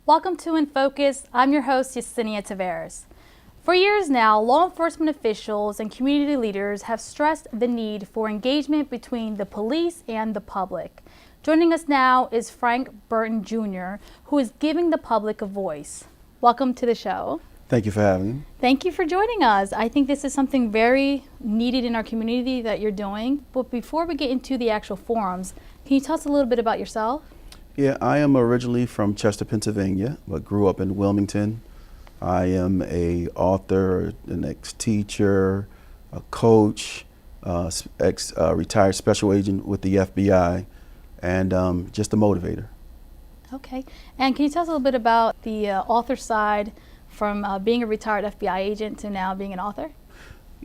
Welcome to In Focus. I'm your host, Yesenia Taveras. For years now, law enforcement officials and community leaders have stressed the need for engagement between the police and the public. Joining us now is Frank Burton Jr., who is giving the public a voice. Welcome to the show. Thank you for having me. Thank you for joining us. I think this is something very needed in our community that you're doing. But before we get into the actual forums, can you tell us a little bit about yourself? Yeah, I am originally from Chester, Pennsylvania, but grew up in Wilmington. I am a author, an ex-teacher, a coach, retired special agent with the FBI, and just a motivator. Okay. And can you tell us a little bit about the author side from being a retired FBI agent to now being an author?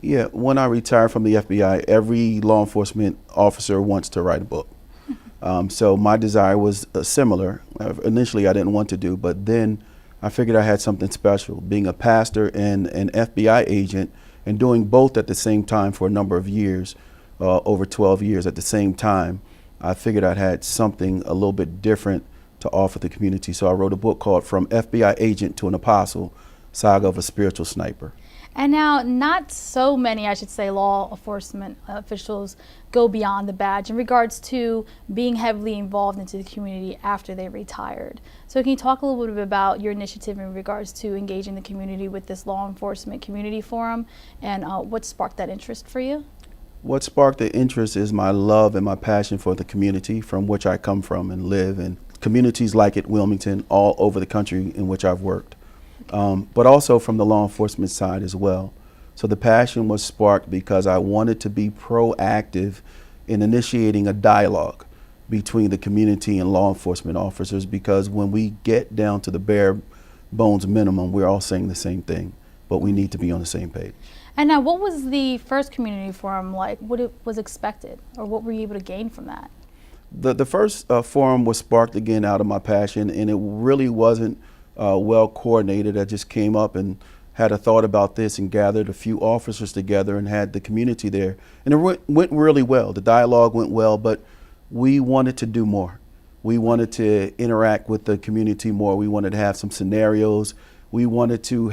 Yeah, when I retired from the FBI, every law enforcement officer wants to write a book. So my desire was similar. Initially, I didn't want to do, but then I figured I had something special. Being a pastor and an FBI agent and doing both at the same time for a number of years, over 12 years at the same time, I figured I had something a little bit different to offer the community. So I wrote a book called From FBI Agent to an Apostle, Saga of a Spiritual Sniper. And now, not so many, I should say, law enforcement officials go beyond the badge in regards to being heavily involved into the community after they retired. So can you talk a little bit about your initiative in regards to engaging the community with this law enforcement community forum and what sparked that interest for you? What sparked the interest is my love and my passion for the community from which I come from and live in. Communities like it, Wilmington, all over the country in which I've worked. But also from the law enforcement side as well. So the passion was sparked because I wanted to be proactive in initiating a dialogue between the community and law enforcement officers, because when we get down to the bare bones minimum, we're all saying the same thing, but we need to be on the same page. And now, what was the first community forum like? What was expected, or what were you able to gain from that? The first forum was sparked again out of my passion, and it really wasn't well coordinated. I just came up and had a thought about this and gathered a few officers together and had the community there. And it went really well. The dialogue went well, but we wanted to do more. We wanted to interact with the community more. We wanted to have some scenarios. We wanted to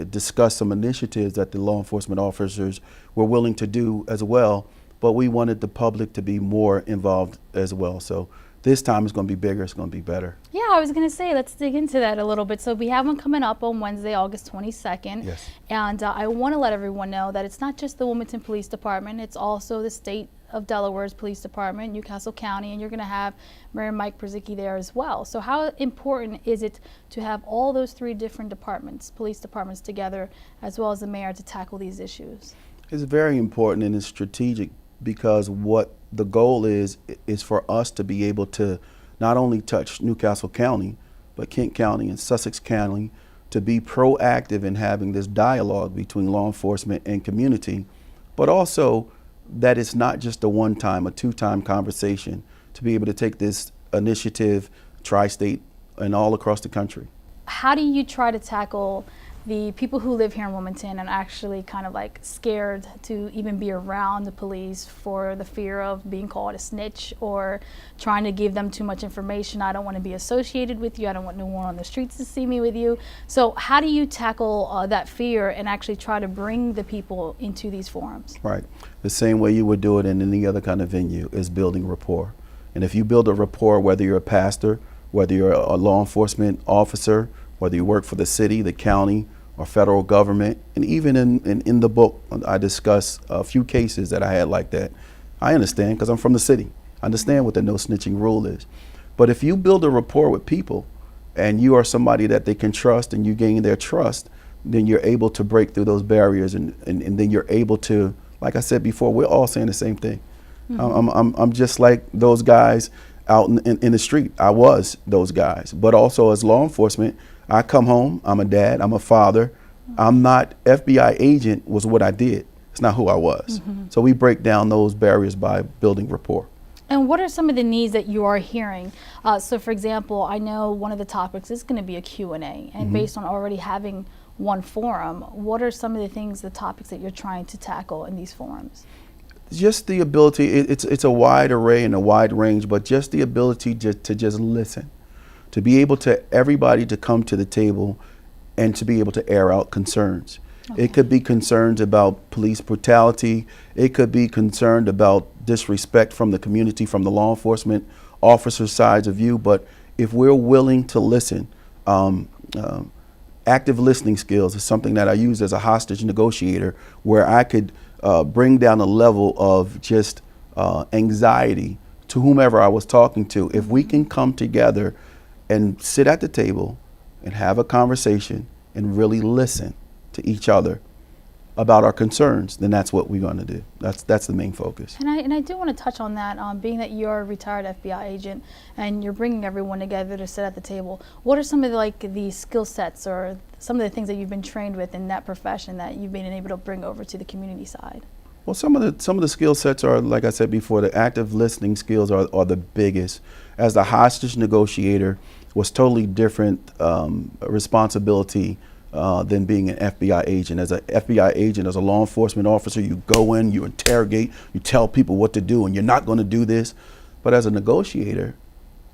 discuss some initiatives that the law enforcement officers were willing to do as well, but we wanted the public to be more involved as well. So this time it's going to be bigger, it's going to be better. Yeah, I was going to say, let's dig into that a little bit. So we have one coming up on Wednesday, August 22nd. Yes. And I want to let everyone know that it's not just the Wilmington Police Department, it's also the state of Delaware's Police Department, Newcastle County, and you're going to have Mayor Mike Brzezicki there as well. So how important is it to have all those three different departments, police departments together, as well as the mayor, to tackle these issues? It's very important and it's strategic, because what the goal is for us to be able to not only touch Newcastle County, but Kent County and Sussex County, to be proactive in having this dialogue between law enforcement and community, but also that it's not just a one-time, a two-time conversation, to be able to take this initiative tri-state and all across the country. How do you try to tackle the people who live here in Wilmington and actually kind of like scared to even be around the police for the fear of being called a snitch or trying to give them too much information? I don't want to be associated with you. I don't want no one on the streets to see me with you. So how do you tackle that fear and actually try to bring the people into these forums? Right. The same way you would do it in any other kind of venue is building rapport. And if you build a rapport, whether you're a pastor, whether you're a law enforcement officer, whether you work for the city, the county, or federal government, and even in the book, I discuss a few cases that I had like that. I understand, because I'm from the city. I understand what the no snitching rule is. But if you build a rapport with people and you are somebody that they can trust and you gain their trust, then you're able to break through those barriers and then you're able to, like I said before, we're all saying the same thing. Mm-hmm. I'm just like those guys out in the street. I was those guys. But also as law enforcement, I come home, I'm a dad, I'm a father. I'm not FBI agent was what I did. It's not who I was. Mm-hmm. So we break down those barriers by building rapport. And what are some of the needs that you are hearing? So for example, I know one of the topics is going to be a Q&A, and mm-hmm. based on already having one forum, what are some of the things, the topics that you're trying to tackle in these forums? Just the ability, it's a wide array and a wide range, but just the ability to just listen. to be able to everybody to come to the table and to be able to air out concerns. Okay. It could be concerns about police brutality. It could be concerned about disrespect from the community, from the law enforcement officer sides of view. But if we're willing to listen, active listening skills is something that I use as a hostage negotiator, where I could bring down a level of just anxiety to whomever I was talking to. If we can come together and sit at the table and have a conversation and really listen to each other about our concerns, then that's what we're going to do. That's the main focus. And I do want to touch on that, being that you're a retired FBI agent and you're bringing everyone together to sit at the table. What are some of the skill sets or some of the things that you've been trained with in that profession that you've been able to bring over to the community side? Well, some of the skill sets are, like I said before, the active listening skills are the biggest. As the hostage negotiator was totally different responsibility than being an FBI agent. As an FBI agent, as a law enforcement officer, you go in, you interrogate, you tell people what to do, and you're not going to do this. But as a negotiator,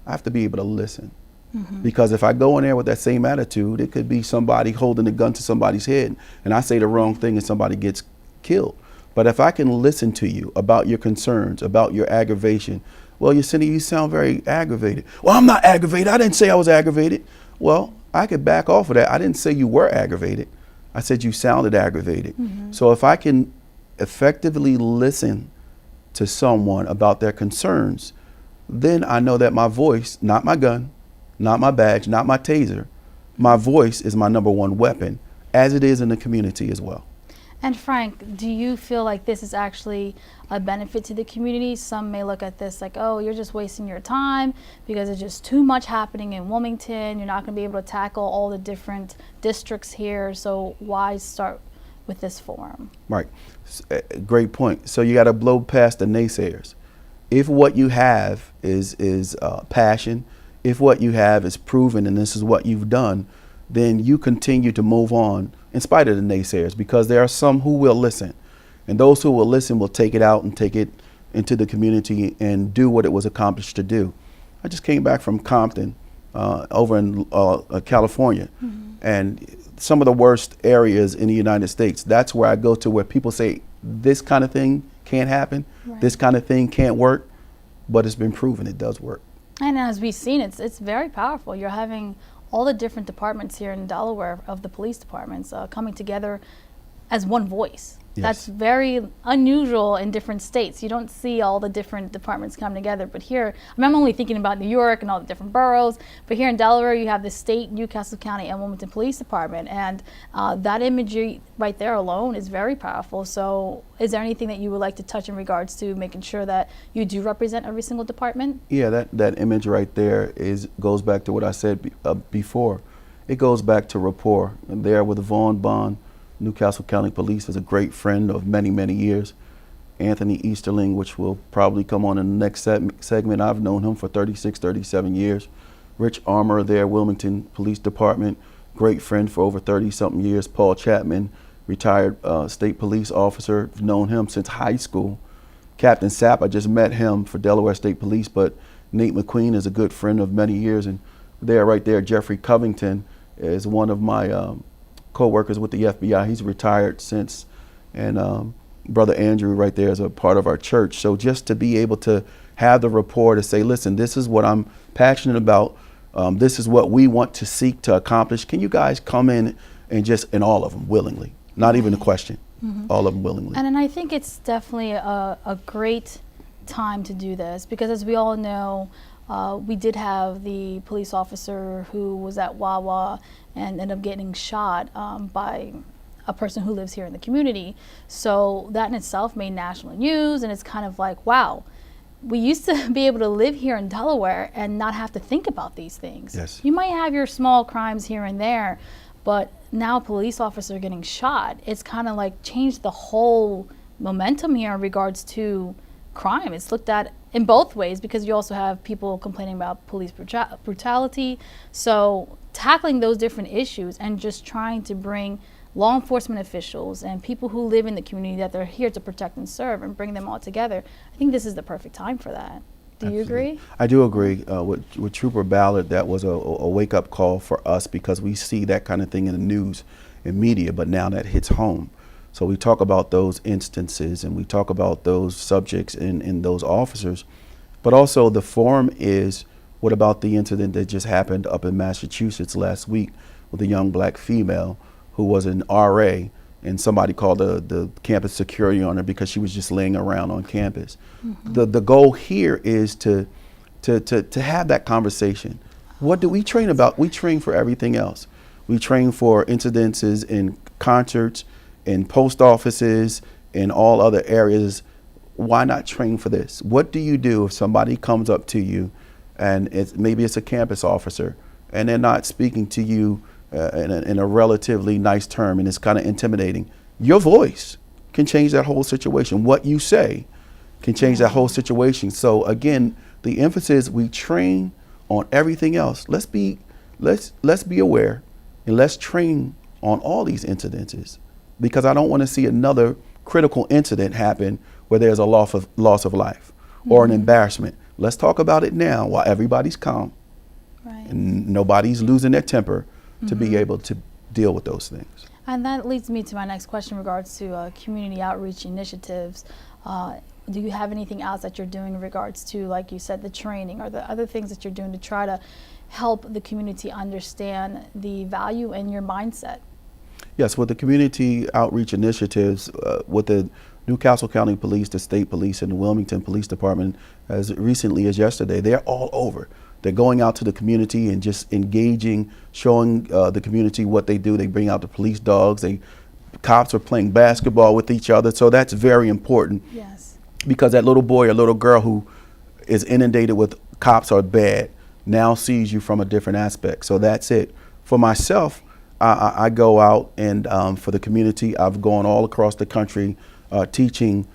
I have to be able to listen. Mm-hmm. Because if I go in there with that same attitude, it could be somebody holding a gun to somebody's head, and I say the wrong thing and somebody gets killed. But if I can listen to you about your concerns, about your aggravation, well, Yesenia, you sound very aggravated. Well, I'm not aggravated. I didn't say I was aggravated. Well, I could back off of that. I didn't say you were aggravated. I said you sounded aggravated. Mm-hmm. So if I can effectively listen to someone about their concerns, then I know that my voice, not my gun, not my badge, not my taser, my voice is my number one weapon, as it is in the community as well. And Frank, do you feel like this is actually a benefit to the community? Some may look at this like, oh, you're just wasting your time because there's just too much happening in Wilmington. You're not going to be able to tackle all the different districts here. So why start with this forum? Right. Great point. So you got to blow past the naysayers. If what you have is passion, if what you have is proven and this is what you've done, then you continue to move on in spite of the naysayers, because there are some who will listen. And those who will listen will take it out and take it into the community and do what it was accomplished to do. I just came back from Compton over in California. Mm-hmm. And some of the worst areas in the United States, that's where I go to, where people say this kind of thing can't happen, right. This kind of thing can't work, but it's been proven it does work. And as we've seen, it's very powerful. You're having all the different departments here in Delaware of the police departments coming together as one voice. Yes. That's very unusual in different states. You don't see all the different departments come together, but here, I'm only thinking about New York and all the different boroughs, but here in Delaware you have the state, Newcastle County, and Wilmington Police Department, and that imagery right there alone is very powerful. So is there anything that you would like to touch in regards to making sure that you do represent every single department? Yeah, that image right there goes back to what I said before. It goes back to rapport. And there with Vaughn Bond, Newcastle County Police is a great friend of many, many years. Anthony Easterling, which will probably come on in the next segment. I've known him for 36, 37 years. Rich Armour there, Wilmington Police Department, great friend for over 30-something years. Paul Chapman, retired state police officer, I've known him since high school. Captain Sapp, I just met him for Delaware State Police, but Nate McQueen is a good friend of many years. And there, right there, Jeffrey Covington is one of my co-workers with the FBI. He's retired since, and Brother Andrew right there is a part of our church. So just to be able to have the rapport to say, listen, this is what I'm passionate about. This is what we want to seek to accomplish. Can you guys come in and all of them willingly, not even a question, all of them willingly. And I think it's definitely a great time to do this, because as we all know, we did have the police officer who was at Wawa and ended up getting shot by a person who lives here in the community. So that in itself made national news, and it's kind of like, wow, we used to be able to live here in Delaware and not have to think about these things. Yes. You might have your small crimes here and there, but now a police officer getting shot, it's kind of like changed the whole momentum here in regards to crime. It's looked at in both ways, because you also have people complaining about police brutality. So tackling those different issues and just trying to bring law enforcement officials and people who live in the community that they're here to protect and serve and bring them all together, I think this is the perfect time for that. Do you agree? I do agree with Trooper Ballard. That was a wake-up call for us because we see that kind of thing in the news and media, but now that hits home. So we talk about those instances and we talk about those subjects in those officers, but also the forum is, what about the incident that just happened up in Massachusetts last week with a young black female who was an RA and somebody called the campus security on her because she was just laying around on campus. The goal here is to have that conversation. What do we train about? We train for everything else. We train for incidences in concerts, in post offices, in all other areas. Why not train for this? What do you do if somebody comes up to you and maybe it's a campus officer and they're not speaking to you in a relatively nice term and it's kind of intimidating? Your voice can change that whole situation. What you say can change that whole situation. So again, the emphasis, we train on everything else. Let's be aware and let's train on all these incidences, because I don't want to see another critical incident happen where there's a loss of life or an embarrassment. Let's talk about it now while everybody's calm and nobody's losing their temper to be able to deal with those things. And that leads me to my next question in regards to community outreach initiatives. Do you have anything else that you're doing in regards to, like you said, the training or the other things that you're doing to try to help the community understand the value in your mindset? Yes, with the community outreach initiatives, with the Newcastle County Police, the State Police, and the Wilmington Police Department, as recently as yesterday, they're all over. They're going out to the community and just engaging, showing the community what they do. They bring out the police dogs. Cops are playing basketball with each other. So that's very important. Yes. Because that little boy or little girl who is inundated with cops are bad now sees you from a different aspect. So that's it. For myself, I go out and for the community, I've gone all across the country teaching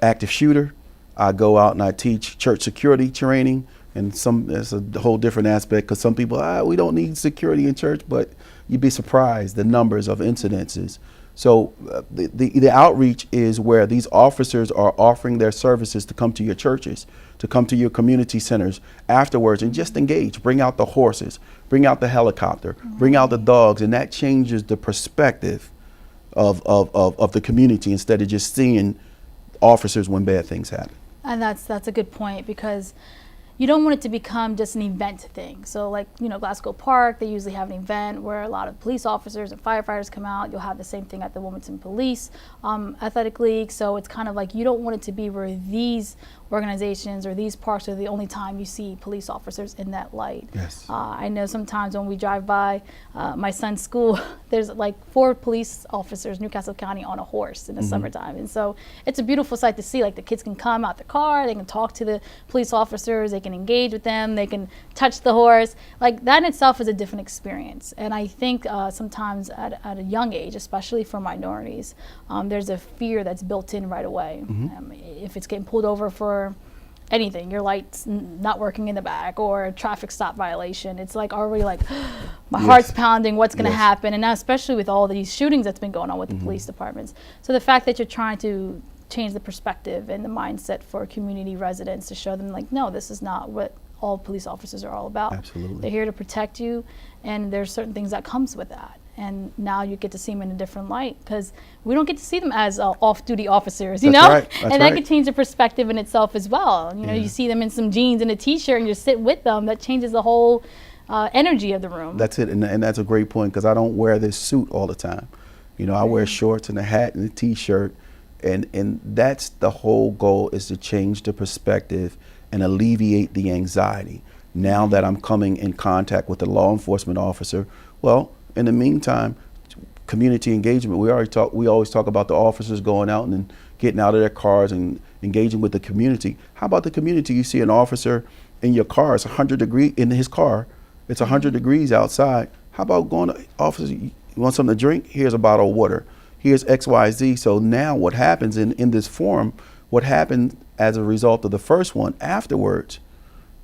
active shooter. I go out and I teach church security training, and it's a whole different aspect because some people, we don't need security in church, but you'd be surprised the numbers of incidences. So the outreach is where these officers are offering their services to come to your churches, to come to your community centers afterwards and just engage. Bring out the horses, bring out the helicopter, bring out the dogs, and that changes the perspective of the community instead of just seeing officers when bad things happen. And that's a good point, because you don't want it to become just an event thing. So like, Glasgow Park, they usually have an event where a lot of police officers and firefighters come out. You'll have the same thing at the Wilmington Police Athletic League. So it's kind of like, you don't want it to be where these organizations or these parks are the only time you see police officers in that light. Yes. I know sometimes when we drive by my son's school, there's like 4 police officers, Newcastle County, on a horse in the summertime. And so it's a beautiful sight to see. Like, the kids can come out the car, they can talk to the police officers, they can engage with them, they can touch the horse. Like, that in itself is a different experience. And I think sometimes at a young age, especially for minorities, there's a fear that's built in right away. If it's getting pulled over for anything, your light's not working in the back, or a traffic stop violation, it's like already like my heart's pounding, what's going to happen? And now, especially with all these shootings that's been going on with the police departments. So the fact that you're trying to change the perspective and the mindset for community residents to show them, like, no, this is not what all police officers are all about. Absolutely. They're here to protect you, and there's certain things that comes with that. And now you get to see them in a different light, because we don't get to see them as off-duty officers, you know? Right. And that could change the perspective in itself as well. You see them in some jeans and a t-shirt and you sit with them, that changes the whole energy of the room. That's it, and that's a great point, because I don't wear this suit all the time. I wear shorts and a hat and a t-shirt, and that's the whole goal, is to change the perspective and alleviate the anxiety. Now that I'm coming in contact with a law enforcement officer, well, in the meantime, community engagement. We always talk about the officers going out and getting out of their cars and engaging with the community. How about the community? You see an officer in your car, it's 100 degrees in his car, it's 100 degrees outside. How about going to officer, you want something to drink? Here's a bottle of water. Here's XYZ. So now what happens in this forum, what happened as a result of the first one, afterwards,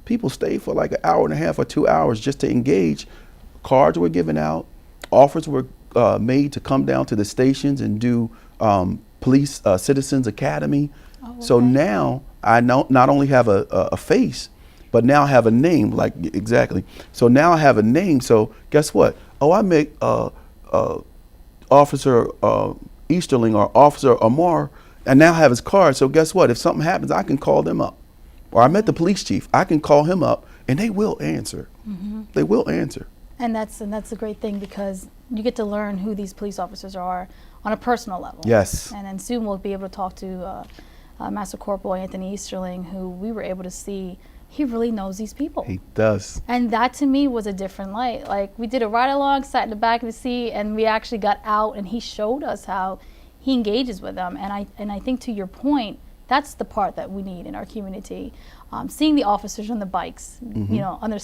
people stay for like an hour and a half or 2 hours just to engage. Cards were given out. Offers were made to come down to the stations and do police citizens academy. So now I not only have a face, but now have a name. Like, exactly. So now I have a name. So guess what? Oh, I make Officer Easterling or Officer Amar, and now have his card. So guess what? If something happens, I can call them up. Or I met the police chief. I can call him up, and they will answer. They will answer. And that's a great thing, because you get to learn who these police officers are on a personal level. Yes. And then soon we'll be able to talk to Master Corporal Anthony Easterling, who we were able to see. He really knows these people. He does. And that to me was a different light. Like, we did a ride along, sat in the back of the seat, and we actually got out, and he showed us how he engages with them. And I think, to your point, that's the part that we need in our community. Seeing the officers on the bikes, you know, on their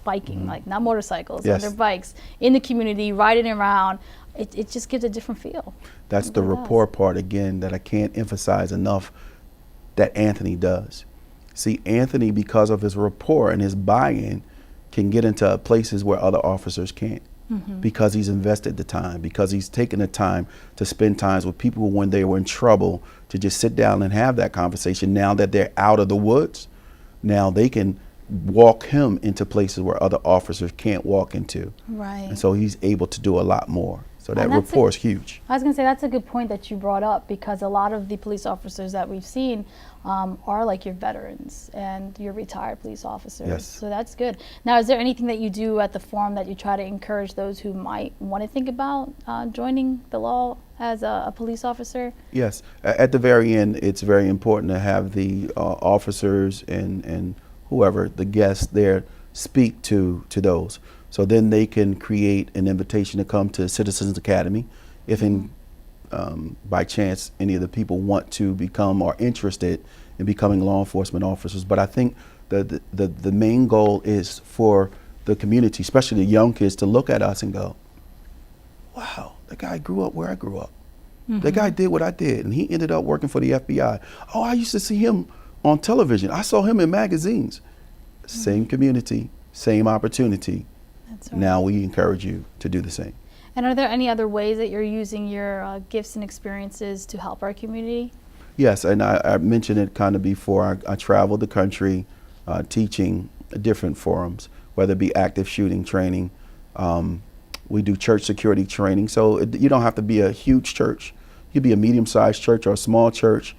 biking, like not motorcycles, on their bikes, in the community, riding around, it just gives a different feel. That's the rapport part, again, that I can't emphasize enough, that Anthony does. See, Anthony, because of his rapport and his buy-in, can get into places where other officers can't. Because he's invested the time, because he's taken the time to spend times with people when they were in trouble, to just sit down and have that conversation. Now that they're out of the woods, now they can walk him into places where other officers can't walk into. Right. And so he's able to do a lot more. So that rapport is huge. I was going to say, that's a good point that you brought up, because a lot of the police officers that we've seen are like your veterans and your retired police officers. Yes. So that's good. Now, is there anything that you do at the forum that you try to encourage those who might want to think about joining the law as a police officer? Yes. At the very end, it's very important to have the officers and whoever, the guests there, speak to those. So then they can create an invitation to come to Citizens Academy if by chance any of the people want to become or interested in becoming law enforcement officers. But I think the main goal is for the community, especially the young kids, to look at us and go, wow, that guy grew up where I grew up. That guy did what I did, and he ended up working for the FBI. Oh, I used to see him on television. I saw him in magazines. Same community, same opportunity. That's right. Now we encourage you to do the same. And are there any other ways that you're using your gifts and experiences to help our community? Yes, and I mentioned it kind of before. I traveled the country teaching different forums, whether it be active shooting training. We do church security training. So you don't have to be a huge church. You could be a medium-sized church or a small church.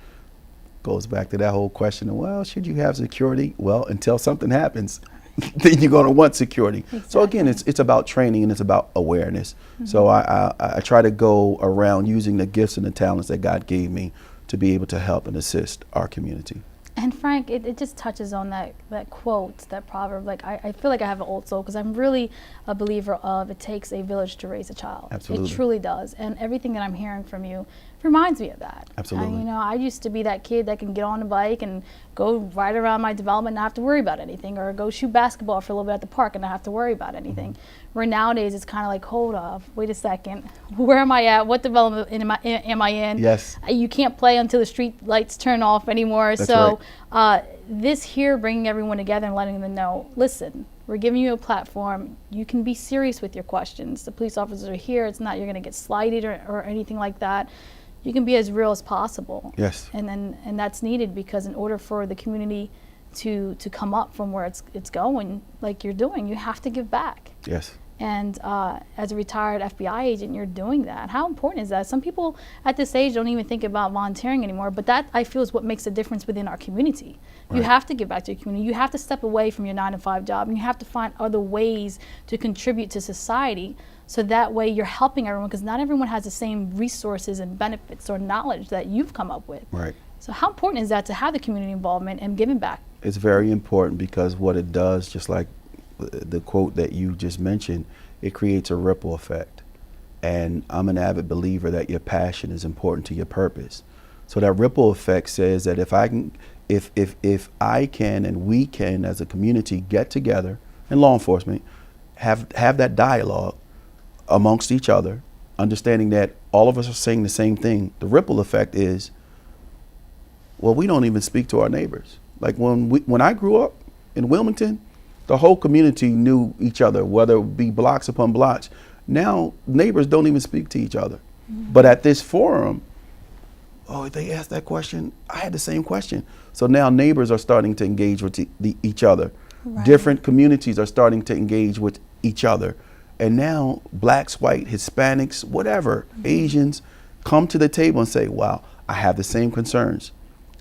Goes back to that whole question of, well, should you have security? Well, until something happens, then you're going to want security. Exactly. So again, it's about training and it's about awareness. So I try to go around using the gifts and the talents that God gave me to be able to help and assist our community. And Frank, it just touches on that quote, that proverb. Like, I feel like I have an old soul, because I'm really a believer of, it takes a village to raise a child. Absolutely. It truly does. And everything that I'm hearing from you reminds me of that. Absolutely. You know, I used to be that kid that can get on a bike and go ride around my development and not have to worry about anything, or go shoot basketball for a little bit at the park and not have to worry about anything. Where nowadays it's kind of like, hold up, wait a second, where am I at? What development am I in? Yes. You can't play until the street lights turn off anymore. That's so right. This here, bringing everyone together and letting them know, listen, we're giving you a platform. You can be serious with your questions. The police officers are here. It's not you're going to get slighted or anything like that. You can be as real as possible. Yes. And that's needed, because in order for the community to come up from where it's going, like you're doing, you have to give back. Yes. And as a retired FBI agent, you're doing that. How important is that? Some people at this age don't even think about volunteering anymore, but that, I feel, is what makes a difference within our community. Right. You have to give back to your community. You have to step away from your 9-to-5 job, and you have to find other ways to contribute to society, so that way you're helping everyone, because not everyone has the same resources and benefits or knowledge that you've come up with. Right. So how important is that, to have the community involvement and giving back? It's very important, because what it does, just like the quote that you just mentioned, it creates a ripple effect. And I'm an avid believer that your passion is important to your purpose. So that ripple effect says that if I can and we can as a community get together, and law enforcement have that dialogue amongst each other, understanding that all of us are saying the same thing, the ripple effect is, well, we don't even speak to our neighbors. Like when I grew up in Wilmington, the whole community knew each other, whether it be blocks upon blocks. Now neighbors don't even speak to each other. But at this forum, oh, they asked that question. I had the same question. So now neighbors are starting to engage with each other. Right. Different communities are starting to engage with each other. And now blacks, white, Hispanics, whatever, Asians come to the table and say, wow, I have the same concerns.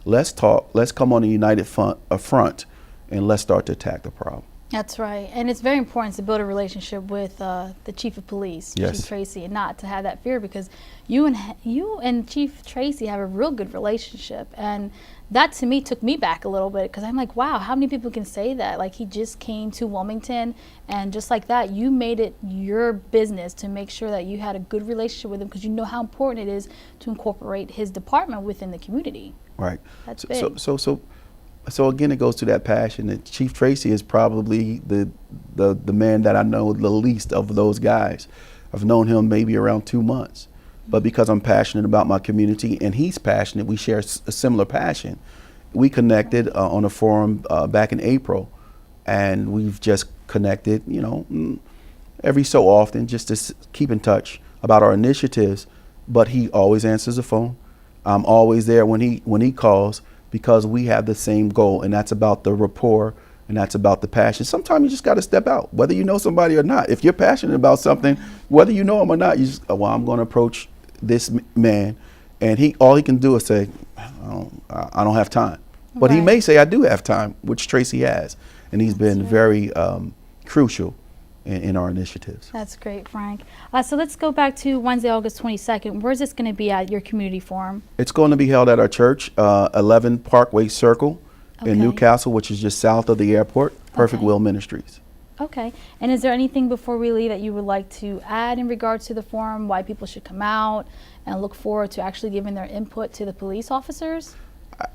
Let's talk. Let's come on a united front, and let's start to attack the problem. That's right. And it's very important to build a relationship with the chief of police, Yes. Chief Tracy, and not to have that fear, because you and Chief Tracy have a real good relationship. And that to me took me back a little bit, because I'm like, wow, how many people can say that? Like, he just came to Wilmington, and just like that, you made it your business to make sure that you had a good relationship with him, because you know how important it is to incorporate his department within the community. Right. That's big. So again, it goes to that passion. And Chief Tracy is probably the man that I know the least of those guys. I've known him maybe around 2 months, but because I'm passionate about my community and he's passionate, we share a similar passion. We connected on a forum back in April, and we've just connected, you know, every so often, just to keep in touch about our initiatives. But he always answers the phone. I'm always there when he calls, because we have the same goal, and that's about the rapport, and that's about the passion. Sometimes you just got to step out, whether you know somebody or not. If you're passionate about something, whether you know him or not, you just, well, I'm going to approach this man, and all he can do is say, I don't have time. But he may say, I do have time, which Tracy has, and he's been very crucial in our initiatives. That's great, Frank. So let's go back to Wednesday, August 22nd. Where's this going to be at, your community forum? It's going to be held at our church, 11 Parkway Circle in Newcastle, which is just south of the airport, Perfect Will Ministries. Okay. And is there anything before we leave that you would like to add in regards to the forum, why people should come out and look forward to actually giving their input to the police officers?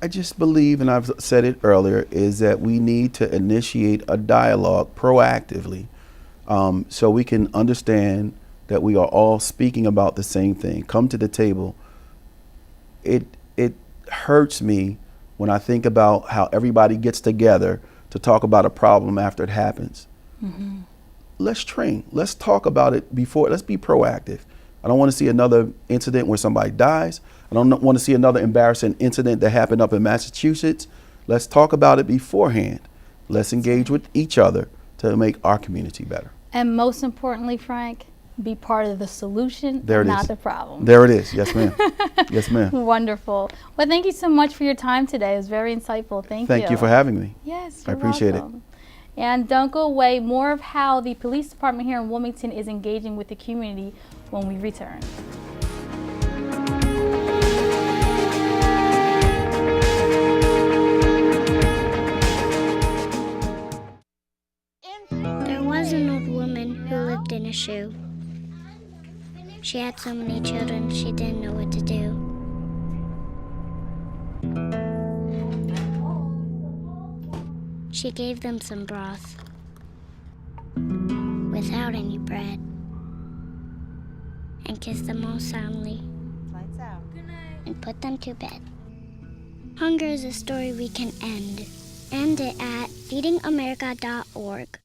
I just believe, and I've said it earlier, is that we need to initiate a dialogue proactively, so we can understand that we are all speaking about the same thing. Come to the table. It hurts me when I think about how everybody gets together to talk about a problem after it happens. Mm-hmm. Let's train. Let's talk about it before. Let's be proactive. I don't want to see another incident where somebody dies. I don't want to see another embarrassing incident that happened up in Massachusetts. Let's talk about it beforehand. Let's engage with each other to make our community better. And most importantly, Frank, be part of the solution, not the problem. There it is. Yes, ma'am. Yes, ma'am. Wonderful. Well, thank you so much for your time today. It was very insightful. Thank you. Thank you for having me. Yes, I appreciate it. And don't go away. More of how the police department here in Wilmington is engaging with the community when we return. There was an old woman who lived in a shoe. She had so many children, she didn't know what to do. She gave them some broth without any bread and kissed them all soundly. Lights out. Good night. And put them to bed. Hunger is a story we can end. End it at feedingamerica.org.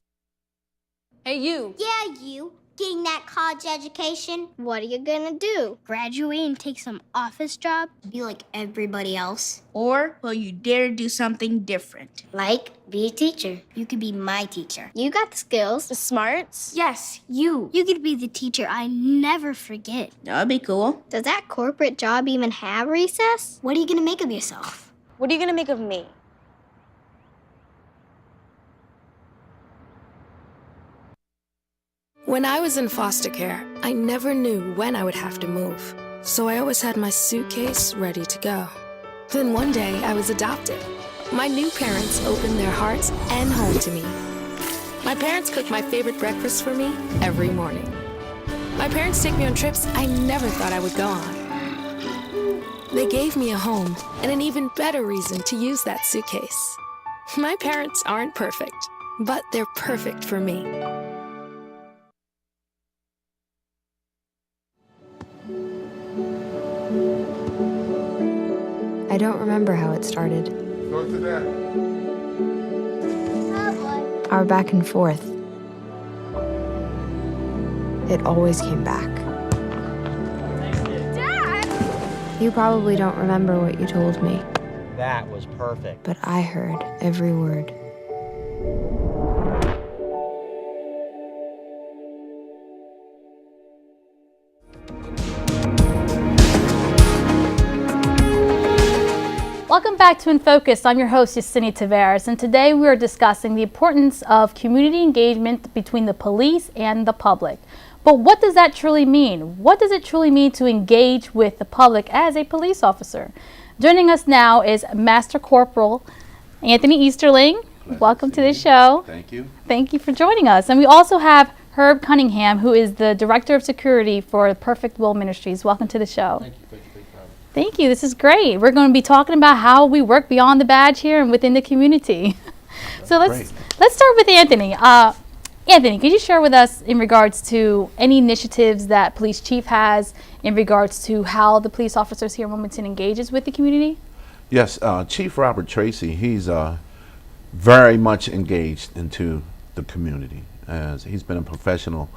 Hey, you. Yeah, you. Getting that college education? What are you gonna do? Graduate and take some office job? Be like everybody else? Or will you dare do something different? Like, be a teacher. You could be my teacher. You got the skills. The smarts? Yes, you. You could be the teacher I never forget. That'd be cool. Does that corporate job even have recess? What are you gonna make of yourself? What are you gonna make of me? When I was in foster care, I never knew when I would have to move, so I always had my suitcase ready to go. Then one day, I was adopted. My new parents opened their hearts and home to me. My parents cook my favorite breakfast for me every morning. My parents take me on trips I never thought I would go on. They gave me a home and an even better reason to use that suitcase. My parents aren't perfect, but they're perfect for me. I don't remember how it started. Our back and forth. It always came back. Dad! You probably don't remember what you told me, That was perfect. but I heard every word. Welcome back to In Focus. I'm your host, Yesenia Taveras, and today we are discussing the importance of community engagement between the police and the public. But what does that truly mean? What does it truly mean to engage with the public as a police officer? Joining us now is Master Corporal Anthony Easterling. Welcome to the show. Thank you. Thank you for joining us. And we also have Herb Cunningham, who is the Director of Security for Perfect Will Ministries. Welcome to the show. Thank you. Thank you. This is great. We're going to be talking about how we work beyond the badge here and within the community. So let's start with Anthony. Anthony, could you share with us in regards to any initiatives that Police Chief has in regards to how the police officers here in Wilmington engages with the community? Yes, Chief Robert Tracy, he's very much engaged into the community, as he's been a professional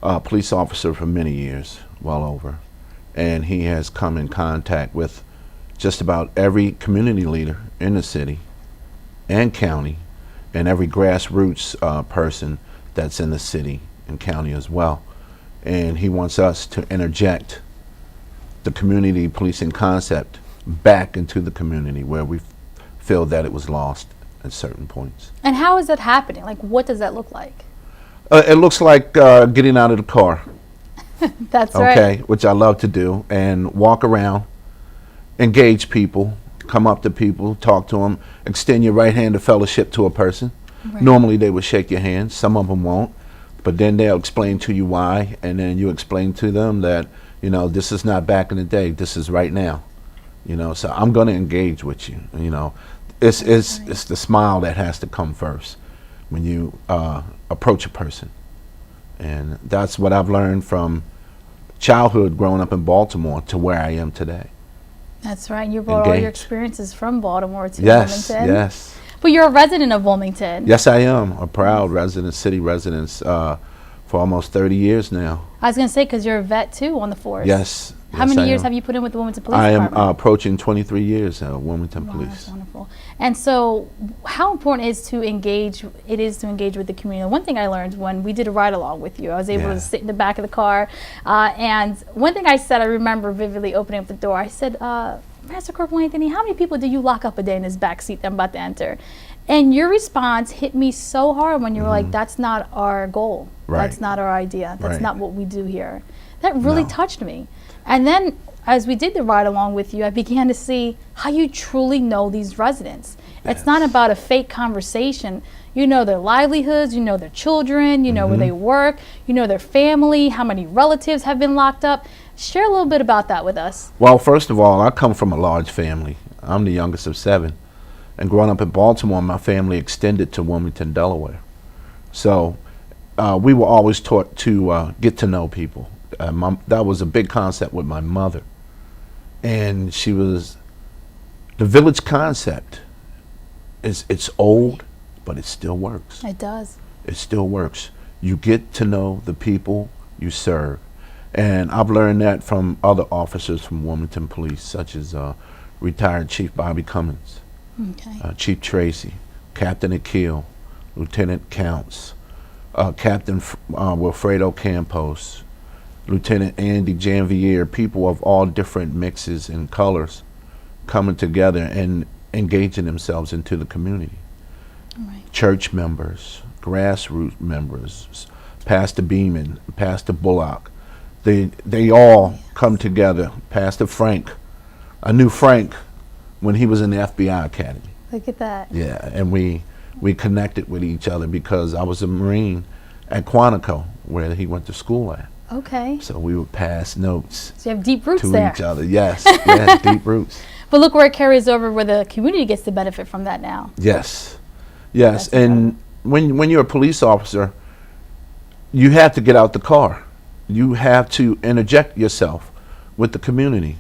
police officer for many years, well over. And he has come in contact with just about every community leader in the city and county, and every grassroots person that's in the city and county as well. And he wants us to interject the community policing concept back into the community where we feel that it was lost at certain points. And how is that happening? Like, what does that look like? It looks like getting out of the car. That's okay, right. which I love to do, and walk around, engage people, come up to people, talk to them, extend your right hand of fellowship to a person. Right. Normally they would shake your hand, some of them won't, but then they'll explain to you why, and then you explain to them that, you know, this is not back in the day, this is right now. You know, so I'm going to engage with you. You know, it's the smile that has to come first when you approach a person. And that's what I've learned from childhood growing up in Baltimore to where I am today. That's right. You brought all your experiences from Baltimore to Wilmington. Yes. But you're a resident of Wilmington. Yes, I am. A proud resident, city resident for almost 30 years now. I was going to say, because you're a vet too on the force. Yes. How many years have you put in with the Wilmington Police Department? I am approaching 23 years at Wilmington Police. That's wonderful. And so, how important it is to engage with the community? One thing I learned when we did a ride along with you, I was able to sit in the back of the car, and one thing I said, I remember vividly opening up the door. I said, Master Corporal Anthony, how many people do you lock up a day in this back seat that I'm about to enter? And your response hit me so hard when you were like, that's not our goal. Right. That's not our idea. That's Right. not what we do here. That really touched me. And then, as we did the ride along with you, I began to see how you truly know these residents. It's not about a fake conversation. You know their livelihoods, you know their children, you know where they work, you know their family, how many relatives have been locked up. Share a little bit about that with us. Well, first of all, I come from a large family. I'm the youngest of 7. And growing up in Baltimore, my family extended to Wilmington, Delaware. So we were always taught to get to know people. That was a big concept with my mother. And she was, the village concept, it's old, but it still works. It does. It still works. You get to know the people you serve. And I've learned that from other officers from Wilmington Police, such as retired Chief Bobby Cummins, Chief Tracy, Captain Akil, Lieutenant Counts, Captain Wilfredo Campos, Lieutenant Andy Janvier, people of all different mixes and colors coming together and engaging themselves into the community. Right. Church members, grassroots members, Pastor Beeman, Pastor Bullock, they all come together. Pastor Frank, I knew Frank when he was in the FBI Academy. Look at that. Yeah, and we connected with each other because I was a Marine at Quantico, where he went to school at. Okay. So we would pass notes So you have deep roots to there. each other. Yes, yes, deep roots. But look where it carries over, where the community gets to benefit from that now. Yes, yes. That's And when you're a police officer, you have to get out the car. You have to interject yourself with the community.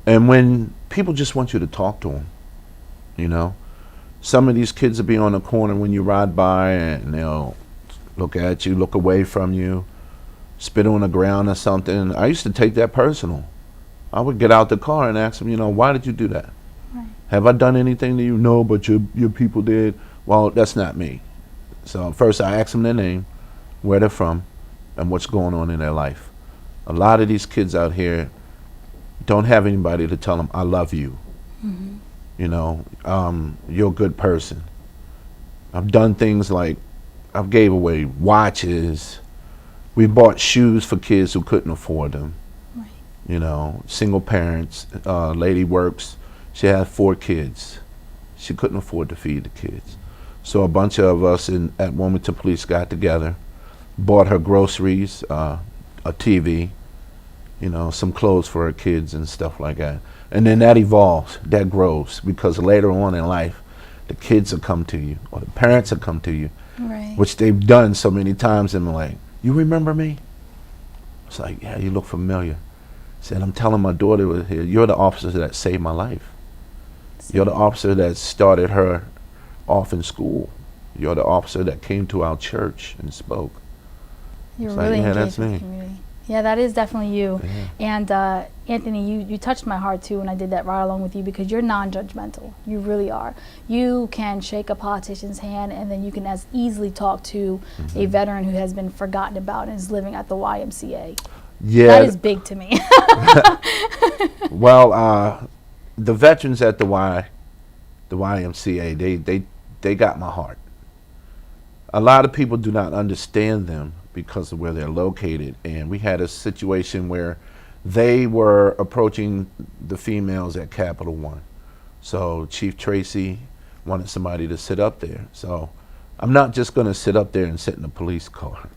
And when people just want you to talk to them, you know, some of these kids will be on the corner when you ride by and they'll look at you, look away from you, spit on the ground or something. I used to take that personal. I would get out the car and ask them, why did you do that? Right. Have I done anything to you? No, but your people did. Well, that's not me. So first I ask them their name, where they're from, and what's going on in their life. A lot of these kids out here don't have anybody to tell them, I love you. You're a good person. I've done things like I've gave away watches. We bought shoes for kids who couldn't afford them. Right. Single parents. Lady works. She has 4 kids. She couldn't afford to feed the kids. So a bunch of us at Wilmington Police got together, bought her groceries, a TV, some clothes for her kids and stuff like that. And then that evolves, that grows, because later on in life, the kids will come to you, or the parents will come to you, Right. which they've done so many times, and they're like, you remember me? It's like, yeah, you look familiar. Said, I'm telling my daughter was here, you're the officer that saved my life. You're the officer that started her off in school. You're the officer that came to our church and spoke. You're It's really like, yeah, engaged that's with the me. community. Yeah, that is definitely you. Yeah. And Anthony, you touched my heart too when I did that ride along with you, because you're non-judgmental. You really are. You can shake a politician's hand, and then you can as easily talk to a veteran who has been forgotten about and is living at the YMCA. Yeah. That is big to me. Well, the veterans at the YMCA, they got my heart. A lot of people do not understand them because of where they're located, and we had a situation where they were approaching the females at Capital One. So Chief Tracy wanted somebody to sit up there. So I'm not just going to sit up there and sit in a police car.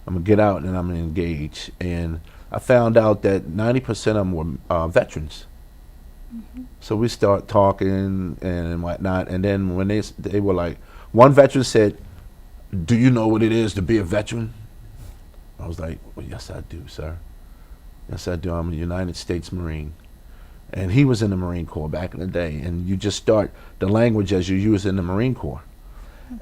I'm going to get out and I'm going to engage. And I found out that 90% of them were veterans. So we start talking and whatnot, and then when they were like, one veteran said, do you know what it is to be a veteran? I was like, well, yes, I do, sir. Yes, I do. I'm a United States Marine. And he was in the Marine Corps back in the day, and you just start the language as you use in the Marine Corps.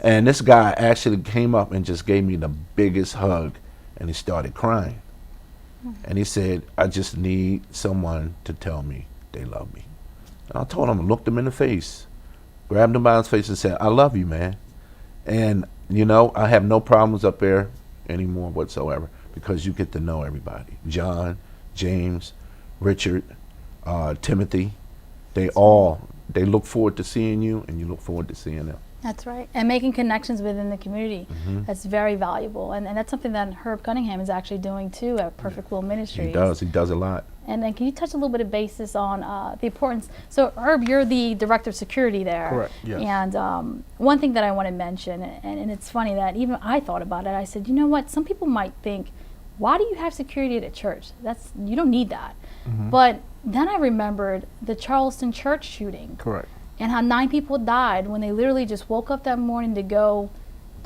And this guy actually came up and just gave me the biggest hug, and he started crying. And he said, I just need someone to tell me they love me. And I told him, I looked him in the face, grabbed him by his face and said, I love you, man. And, I have no problems up there anymore whatsoever, because you get to know everybody. John, James, Richard, Timothy, they look forward to seeing you, and you look forward to seeing them. That's right. And making connections within the community. That's very valuable. And that's something that Herb Cunningham is actually doing too at Perfect Will Ministries. He does a lot. And then can you touch a little bit of basis on the importance? So Herb, you're the director of security there. Correct, yes. And one thing that I want to mention, and it's funny that even I thought about it, I said, you know what, some people might think, why do you have security at a church? You don't need that. But then I remembered the Charleston church shooting. Correct. And how 9 people died when they literally just woke up that morning to go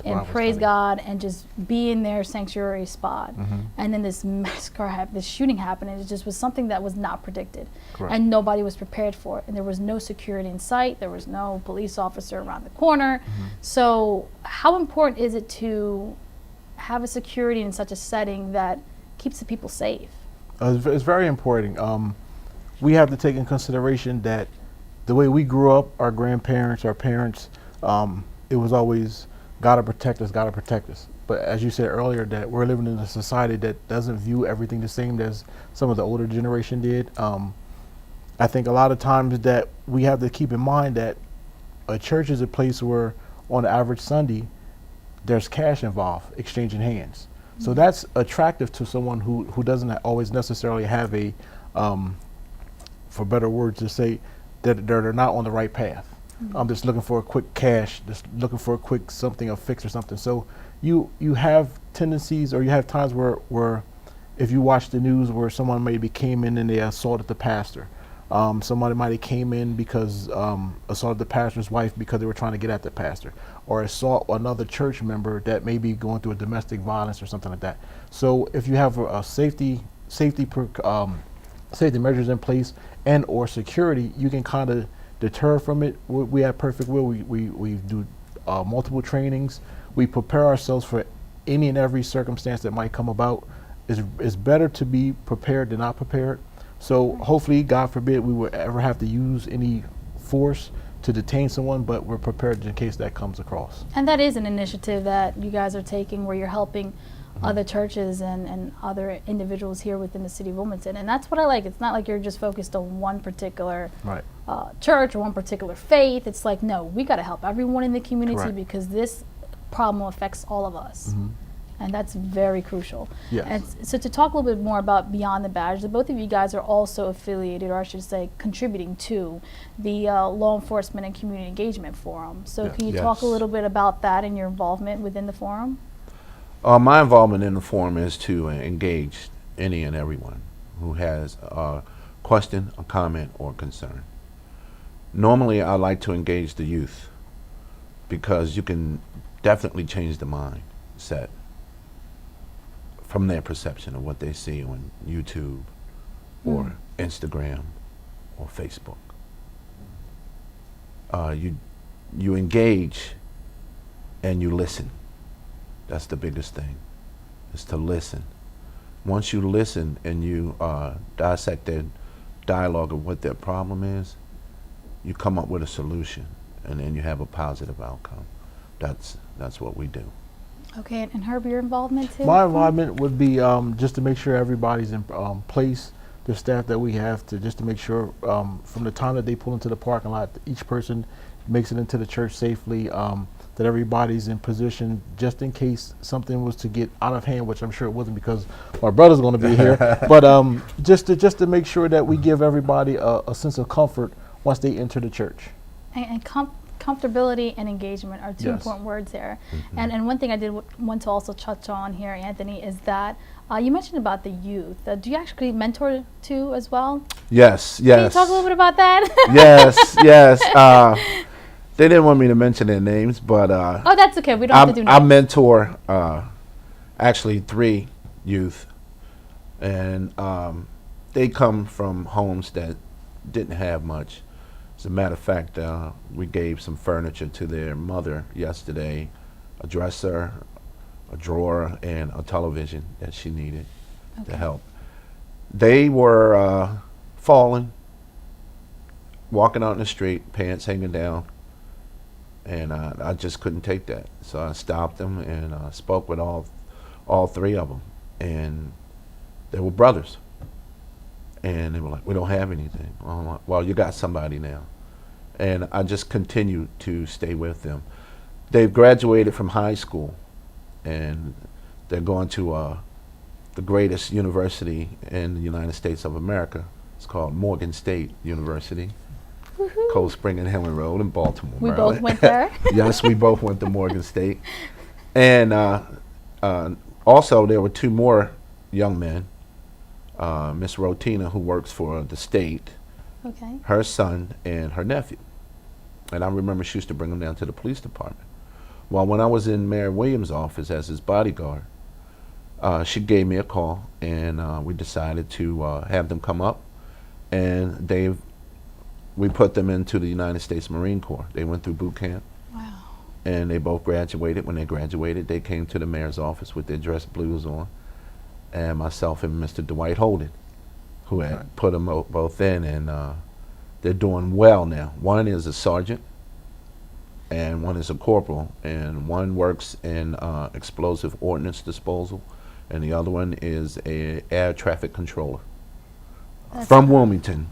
and praise God and just be in their sanctuary spot. And then this massacre this shooting happened, and it just was something that was not predicted. Correct. And nobody was prepared for it. And there was no security in sight. There was no police officer around the corner. So how important is it to have a security in such a setting that keeps the people safe? It's very important. We have to take in consideration that the way we grew up, our grandparents, our parents, it was always, gotta protect us, gotta protect us. But as you said earlier, that we're living in a society that doesn't view everything the same as some of the older generation did. I think a lot of times that we have to keep in mind that a church is a place where on an average Sunday, there's cash involved, exchanging hands. So that's attractive to someone who doesn't always necessarily have a, for better words to say, that they're not on the right path. I'm just looking for a quick cash, just looking for a quick something, a fix or something. So you have tendencies, or you have times where if you watch the news where someone maybe came in and they assaulted the pastor. Somebody might have came in because assaulted the pastor's wife because they were trying to get at the pastor, or assault another church member that may be going through a domestic violence or something like that. So if you have a safety measures in place and or security, you can kind of deter from it. We at Perfect Will, we do multiple trainings. We prepare ourselves for any and every circumstance that might come about. It's better to be prepared than not prepared. So hopefully, God forbid, we would ever have to use any force to detain someone, but we're prepared in case that comes across. And that is an initiative that you guys are taking where you're helping other churches and other individuals here within the city of Wilmington. And that's what I like. It's not like you're just focused on one particular church or one particular faith. It's like, no, we got to help everyone in the community because this problem affects all of us. And that's very crucial. Yes. And so to talk a little bit more about Beyond the Badge, both of you guys are also affiliated, or I should say contributing to the Law Enforcement and Community Engagement Forum. So can you talk a little bit about that and your involvement within the forum? My involvement in the forum is to engage any and everyone who has a question, a comment, or concern. Normally, I like to engage the youth because you can definitely change the mindset from their perception of what they see on YouTube or Instagram or Facebook. You engage and you listen. That's the biggest thing, is to listen. Once you listen and you dissect their dialogue of what their problem is, you come up with a solution, and then you have a positive outcome. That's what we do. Okay, and Herb, your involvement too? My involvement would be just to make sure everybody's in place, the staff that we have, just to make sure from the time that they pull into the parking lot, each person makes it into the church safely, that everybody's in position just in case something was to get out of hand, which I'm sure it wasn't because my brother's going to be here. But just to make sure that we give everybody a sense of comfort once they enter the church. And comfortability and engagement are two important words there. And one thing I did want to also touch on here, Anthony, is that you mentioned about the youth. Do you actually mentor too as well? Yes. Can you talk a little bit about that? Yes. They didn't want me to mention their names, but oh, that's okay. We don't have to do names. I mentor actually 3 youth, and they come from homes that didn't have much. As a matter of fact, we gave some furniture to their mother yesterday, a dresser, a drawer, and a television that she needed to help. They were falling, walking out in the street, pants hanging down, and I just couldn't take that. So I stopped them and spoke with all 3 of them, and they were brothers. And they were like, we don't have anything. I'm like, well, you got somebody now. And I just continue to stay with them. They've graduated from high school, and they're going to the greatest university in the United States of America. It's called Morgan State University, Cold Spring and Helen Road in Baltimore, We Maryland. both went there. Yes, we both went to Morgan State. And also there were 2 more young men, Miss Rotina, who works for the state, her son, and her nephew. And I remember she used to bring them down to the police department. Well, when I was in Mayor Williams' office as his bodyguard, she gave me a call, and we decided to have them come up, and we put them into the United States Marine Corps. They went through boot camp. Wow. And they both graduated. When they graduated, they came to the mayor's office with their dress blues on, and myself and Mr. Dwight Holden, who had put them both in, and they're doing well now. One is a sergeant, and one is a corporal, and one works in explosive ordnance disposal, and the other one is a air traffic controller. From Wilmington.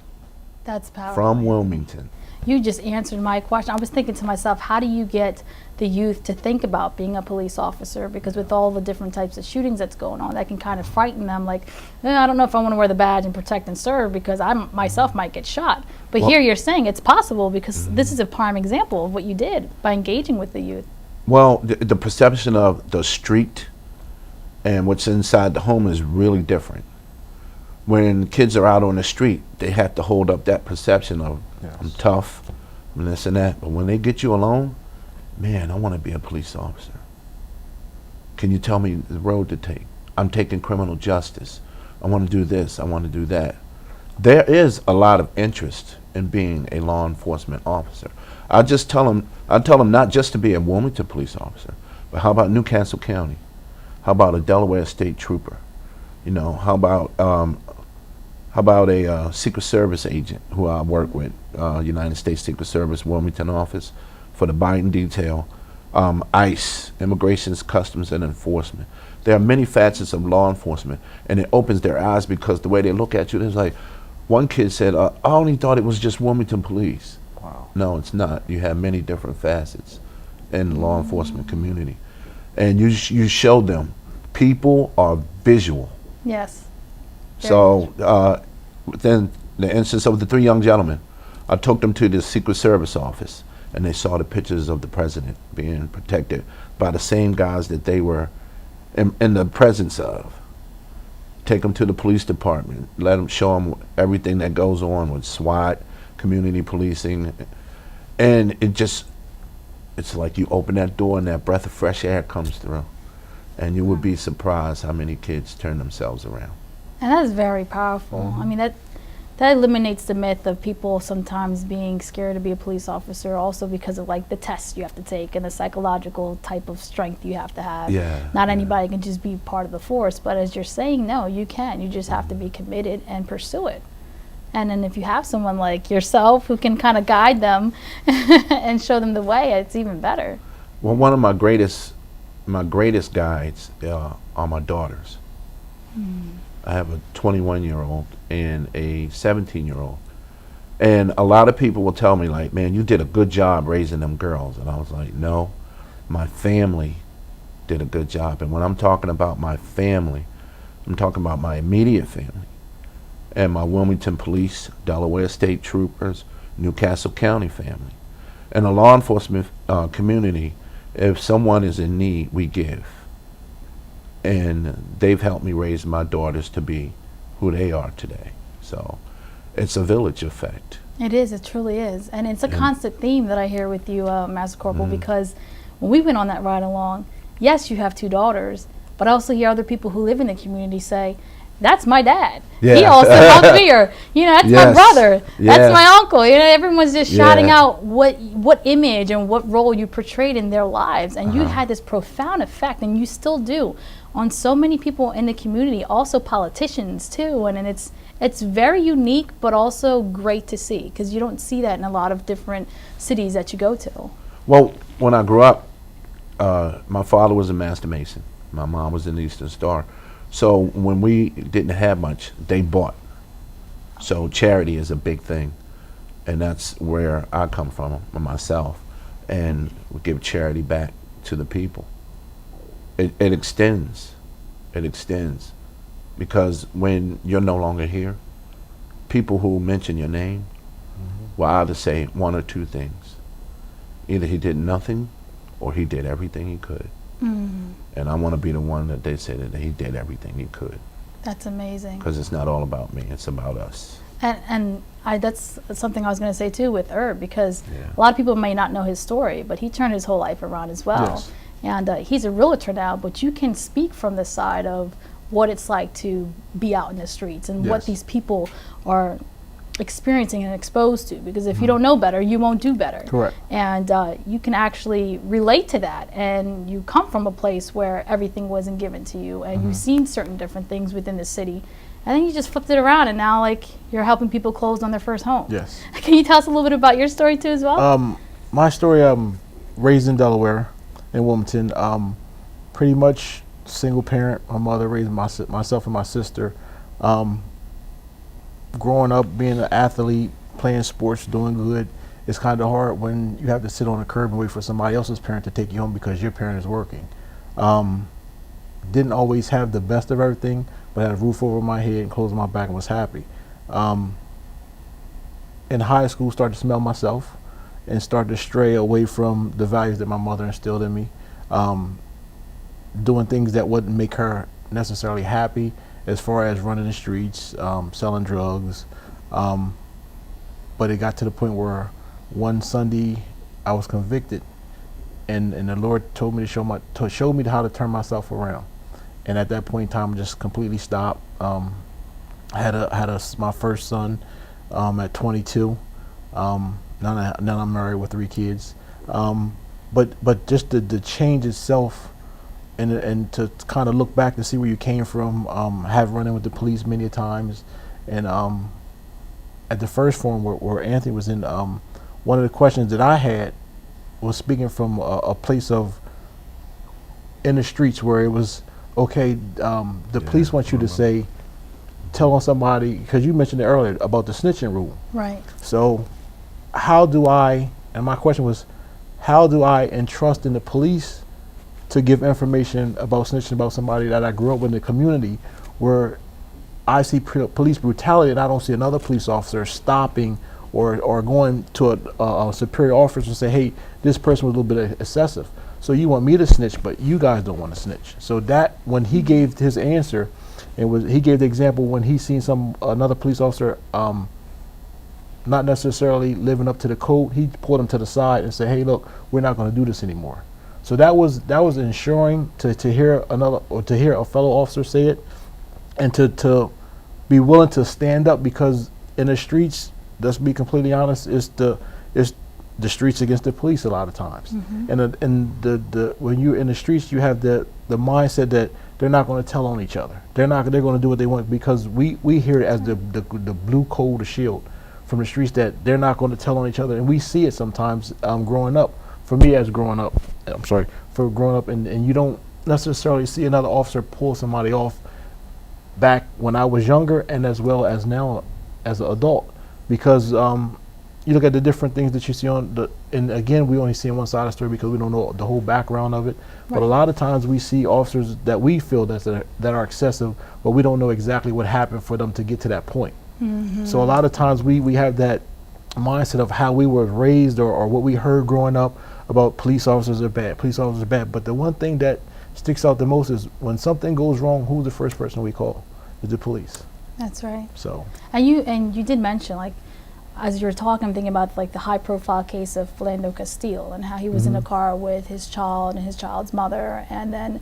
That's powerful. From Wilmington. You just answered my question. I was thinking to myself, how do you get the youth to think about being a police officer? Because with all the different types of shootings that's going on, that can kind of frighten them. Like, I don't know if I want to wear the badge and protect and serve because I myself might get shot. But here you're saying it's possible because this is a prime example of what you did by engaging with the youth. Well, the perception of the street and what's inside the home is really different. When kids are out on the street, they have to hold up that perception of I'm tough, I'm this and that. But when they get you alone, man, I want to be a police officer. Can you tell me the road to take? I'm taking criminal justice. I want to do this, I want to do that. There is a lot of interest in being a law enforcement officer. I tell them not just to be a Wilmington police officer, but how about Newcastle County? How about a Delaware State Trooper? You know, how How about a Secret Service agent who I work with, United States Secret Service Wilmington office for the Biden detail, ICE, Immigrations, Customs, and Enforcement. There are many facets of law enforcement, and it opens their eyes because the way they look at you, there's like, one kid said, I only thought it was just Wilmington Police. Wow. No, it's not. You have many different facets in the law enforcement community. And you show them people are visual. Yes. So within the instance of the 3 young gentlemen, I took them to the Secret Service office, and they saw the pictures of the president being protected by the same guys that they were in the presence of. Take them to the police department, let them show them everything that goes on with SWAT, community policing, and it's like you open that door and that breath of fresh air comes through, and you would be surprised how many kids turn themselves around. And that's very powerful. I mean, that eliminates the myth of people sometimes being scared to be a police officer, also because of like the tests you have to take and the psychological type of strength you have to have. Yeah. Not anybody can just be part of the force, but as you're saying, no, you can. You just have to be committed and pursue it. And then if you have someone like yourself who can kind of guide them and show them the way, it's even better. Well, one of my greatest guides are my daughters. I have a 21-year-old and a 17-year-old. And a lot of people will tell me, like, man, you did a good job raising them girls. And I was like, no, my family did a good job. And when I'm talking about my family, I'm talking about my immediate family and my Wilmington Police, Delaware State Troopers, Newcastle County family. And the law enforcement community, if someone is in need, we give. And they've helped me raise my daughters to be who they are today. So it's a village effect. It is, it truly is. And it's a constant theme that I hear with you, Master Corporal, because when we went on that ride along, yes, you have 2 daughters, but I also hear other people who live in the community say, that's my dad. Yeah. He also helped me, or, that's my brother. Yeah. That's my uncle. Everyone's just shouting out what image and what role you portrayed in their lives. And you had this profound effect, and you still do, on so many people in the community, also politicians too. And it's very unique, but also great to see, because you don't see that in a lot of different cities that you go to. Well, when I grew up, my father was a master mason. My mom was in the Eastern Star. So when we didn't have much, they bought. So charity is a big thing. And that's where I come from, myself. And we give charity back to the people. It extends. It extends. Because when you're no longer here, people who mention your name will either say one or 2 things. Either he did nothing, or he did everything he could. And I want to be the one that they say that he did everything he could. That's amazing. Because it's not all about me, it's about us. And that's something I was going to say too with Herb, because a lot of people may not know his story, but he turned his whole life around as well. Yes. And he's a realtor now, but you can speak from the side of what it's like to be out in the streets and what these people are experiencing and exposed to, because if you don't know better, you won't do better. Correct. And you can actually relate to that, and you come from a place where everything wasn't given to you, and you've seen certain different things within the city, and then you just flipped it around, and now like you're helping people close on their first home. Yes. Can you tell us a little bit about your story too as well? My story, raised in Delaware, in Wilmington, pretty much single parent. My mother raised myself and my sister. Growing up, being an athlete, playing sports, doing good, it's kind of hard when you have to sit on the curb and wait for somebody else's parent to take you home because your parent is working. Didn't always have the best of everything, but had a roof over my head and clothes on my back and was happy. In high school, started to smell myself and started to stray away from the values that my mother instilled in me, doing things that wouldn't make her necessarily happy, as far as running the streets, selling drugs. But it got to the point where one Sunday I was convicted, and the Lord told me to show me how to turn myself around. And at that point in time, I just completely stopped. I had my first son at 22. Now I'm married with 3 kids. But just the change itself, and to kind of look back to see where you came from, have running with the police many times, And at the first forum where Anthony was in, one of the questions that I had was speaking from a place of in the streets where it was, okay, the police want you to say, tell on somebody, because you mentioned it earlier about the snitching rule. Right. So how do I, and my question was, how do I entrust in the police to give information about snitching about somebody that I grew up with in the community where I see police brutality and I don't see another police officer stopping or going to a superior officer and say, hey, this person was a little bit excessive. So you want me to snitch, but you guys don't want to snitch. So that, when he gave his answer, he gave the example when he seen another police officer not necessarily living up to the code, he pulled him to the side and said, hey, look, we're not going to do this anymore. So that was ensuring to hear a fellow officer say it, and to be willing to stand up, because in the streets, let's be completely honest, it's the streets against the police a lot of times. And the when you're in the streets, you have the mindset that they're not going to tell on each other. They're going to do what they want, because we hear it as the blue code, the shield from the streets, that they're not going to tell on each other, and we see it sometimes growing up. For me, growing up, and you don't necessarily see another officer pull somebody off back when I was younger, and as well as now as an adult, because you look at the different things that you see and again, we only see on one side of the story because we don't know the whole background of it. Right. But a lot of times we see officers that we feel that are excessive, but we don't know exactly what happened for them to get to that point. So a lot of times we have that mindset of how we were raised or what we heard growing up about police officers are bad, but the one thing that sticks out the most is when something goes wrong, who's the first person we call? Is the police. That's right. So. And you did mention, like, as you were talking, I'm thinking about like the high profile case of Philando Castile and how he was in a car with his child and his child's mother, and then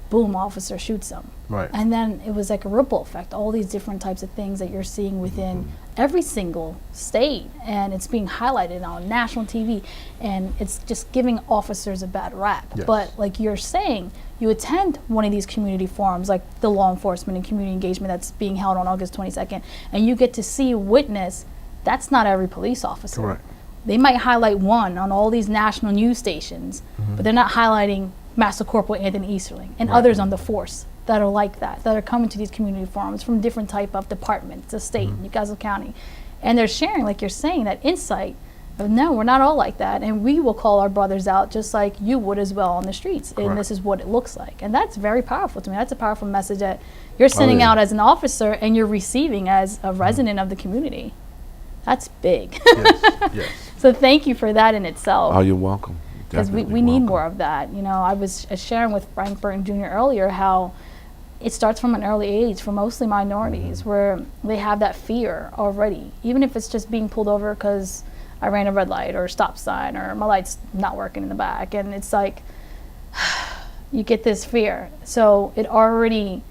boom, officer shoots him. Right. And then it was like a ripple effect, all these different types of things that you're seeing within every single state, and it's being highlighted on national TV, and it's just giving officers a bad rap. Yes. But like you're saying, you attend one of these community forums like the law enforcement and community engagement that's being held on August 22nd, and you get to see, witness, that's not every police officer. Correct. They might highlight one on all these national news stations, but they're not highlighting Master Corporal Anthony Easterling and others on the force that are like that are coming to these community forums from different type of departments, the state, Newcastle County, and they're sharing, like you're saying, that insight of, no, we're not all like that, and we will call our brothers out just like you would as well on the streets. Correct. And this is what it looks like, and that's very powerful to me. That's a powerful message that you're sending out as an officer and you're receiving as a resident of the community. That's big. Yes. So thank you for that in itself. Oh, you're welcome. Because we need more of that. You know, I was sharing with Frank Burton Jr. earlier how it starts from an early age for mostly minorities, where they have that fear already, even if it's just being pulled over because I ran a red light or a stop sign or my light's not working in the back. And it's like, you get this fear. So it already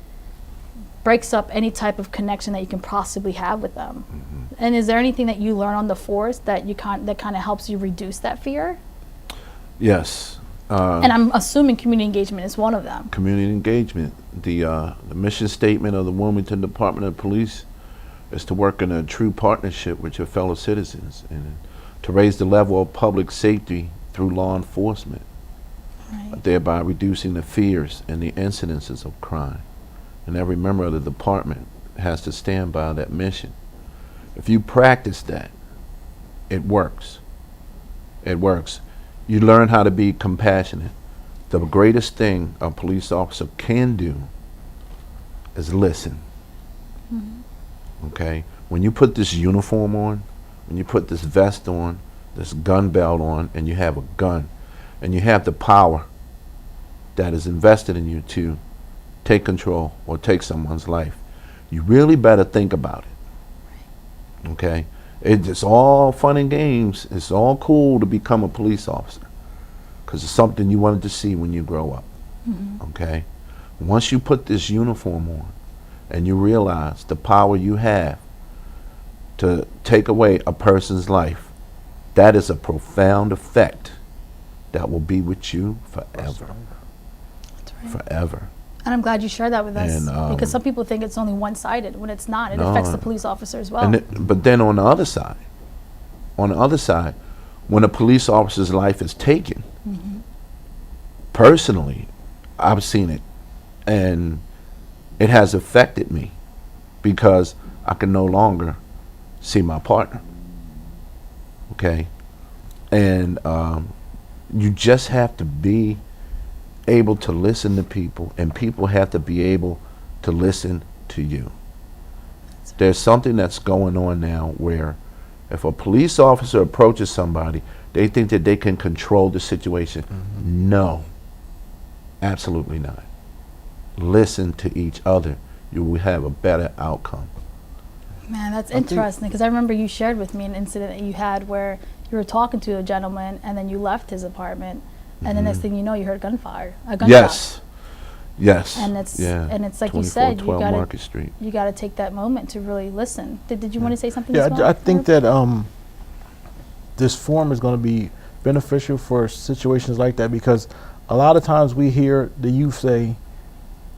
breaks up any type of connection that you can possibly have with them. And is there anything that you learn on the force that kind of helps you reduce that fear? Yes. And I'm assuming community engagement is one of them. Community engagement. The mission statement of the Wilmington Department of Police is to work in a true partnership with your fellow citizens and to raise the level of public safety through law enforcement, thereby reducing the fears and the incidences of crime. And every member of the department has to stand by that mission. If you practice that, it works. It works. You learn how to be compassionate. The greatest thing a police officer can do is listen. Okay? When you put this uniform on, when you put this vest on, this gun belt on, and you have a gun, and you have the power that is invested in you to take control or take someone's life, you really better think about it. Okay? It's all fun and games. It's all cool to become a police officer because it's something you wanted to see when you grow up. Okay? Once you put this uniform on and you realize the power you have to take away a person's life, that is a profound effect that will be with you forever. That's right. Forever. And I'm glad you shared that with us, because some people think it's only one-sided when it's not. It affects the police officer as well. But then on the other side, when a police officer's life is taken, personally, I've seen it, and it has affected me because I can no longer see my partner. Okay, and you just have to be able to listen to people, and people have to be able to listen to you. There's something that's going on now where if a police officer approaches somebody, they think that they can control the situation. No, absolutely not. Listen to each other. You will have a better outcome. Man, that's interesting, because I remember you shared with me an incident that you had where you were talking to a gentleman and then you left his apartment, and the next thing you know, you heard a gunshot. Yes. And it's like you said, you Market Street. You got to take that moment to really listen. Did you want to say something? Yeah, as well, I think that this forum is going to be beneficial for situations like that, because a lot of times we hear the youth say,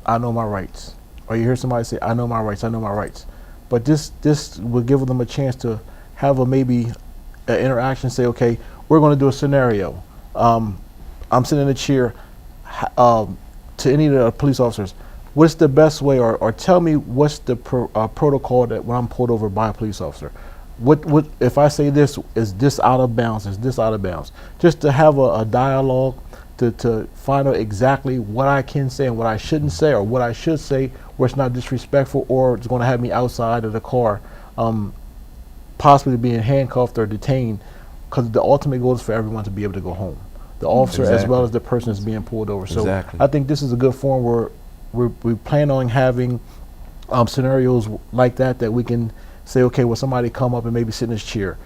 "I know my rights," or you hear somebody say, "I know my rights. I know my rights." But this will give them a chance to have maybe an interaction. Say, "Okay, we're going to do a scenario. I'm sitting in a chair." To any of the police officers, what's the best way, or tell me what's the protocol that when I'm pulled over by a police officer? What if I say this, is this out of bounds? Is this out of bounds? Just to have a dialogue to find out exactly what I can say and what I shouldn't say, or what I should say where it's not disrespectful, or it's going to have me outside of the car, possibly being handcuffed or detained, because the ultimate goal is for everyone to be able to go home. The officer as well as the person that's being pulled over. So I think this is a good forum where we plan on having scenarios like that we can say, okay, well, somebody come up and maybe sit in his chair.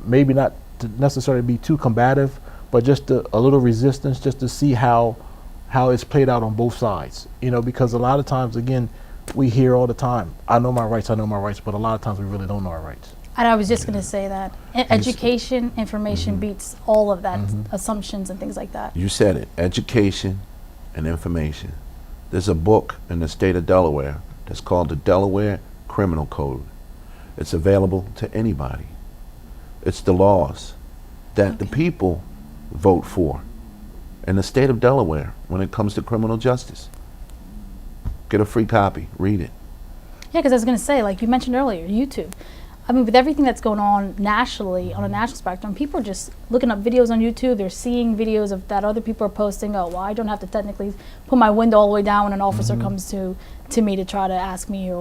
Maybe not to necessarily be too combative, but just a little resistance, just to see how it's played out on both sides. You know, because a lot of times, again, we hear all the time, I know my rights, but a lot of times we really don't know our rights. And I was just going to say that education, information beats all of that, assumptions and things like that. You said it, education and information. There's a book in the state of Delaware that's called the Delaware Criminal Code. It's available to anybody. It's the laws that the people vote for in the state of Delaware when it comes to criminal justice. Get a free copy, read it. Yeah, because I was going to say, like you mentioned earlier, YouTube. I mean, with everything that's going on nationally, on a national spectrum, people are just looking up videos on YouTube. They're seeing videos of that other people are posting. Oh, well, I don't have to technically put my window all the way down when an officer comes to me to try to ask me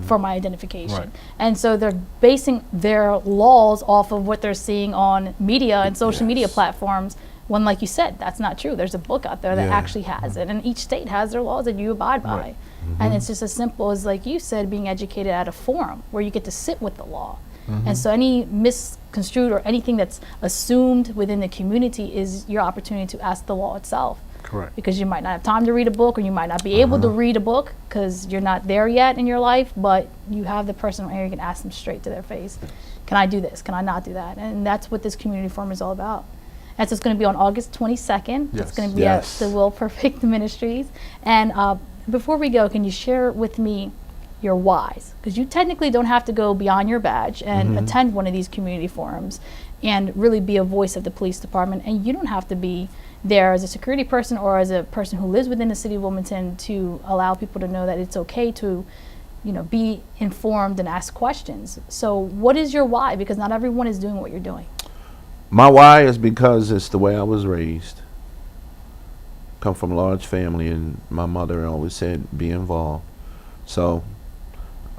for my identification. Right. And so they're basing their laws off of what they're seeing on media and social media platforms, when, like you said, that's not true. There's a book out there that actually has it, and each state has their laws that you abide by. Right. And it's just as simple as, like you said, being educated at a forum where you get to sit with the law. And so any misconstrued or anything that's assumed within the community is your opportunity to ask the law itself. Correct. Because you might not have time to read a book, or you might not be able to read a book because you're not there yet in your life, but you have the person where you can ask them straight to their face, can I do this? Can I not do that? And that's what this community forum is all about. And so it's going to be on August 22nd. Yes. It's going to be at the Will Perfect Ministries. And before we go, can you share with me your whys? Because you technically don't have to go beyond your badge and attend one of these community forums and really be a voice of the police department. And you don't have to be there as a security person or as a person who lives within the city of Wilmington to allow people to know that it's okay to, you know, be informed and ask questions. So what is your why? Because not everyone is doing what you're doing. My why is because it's the way I was raised. Come from a large family, and my mother always said, be involved. So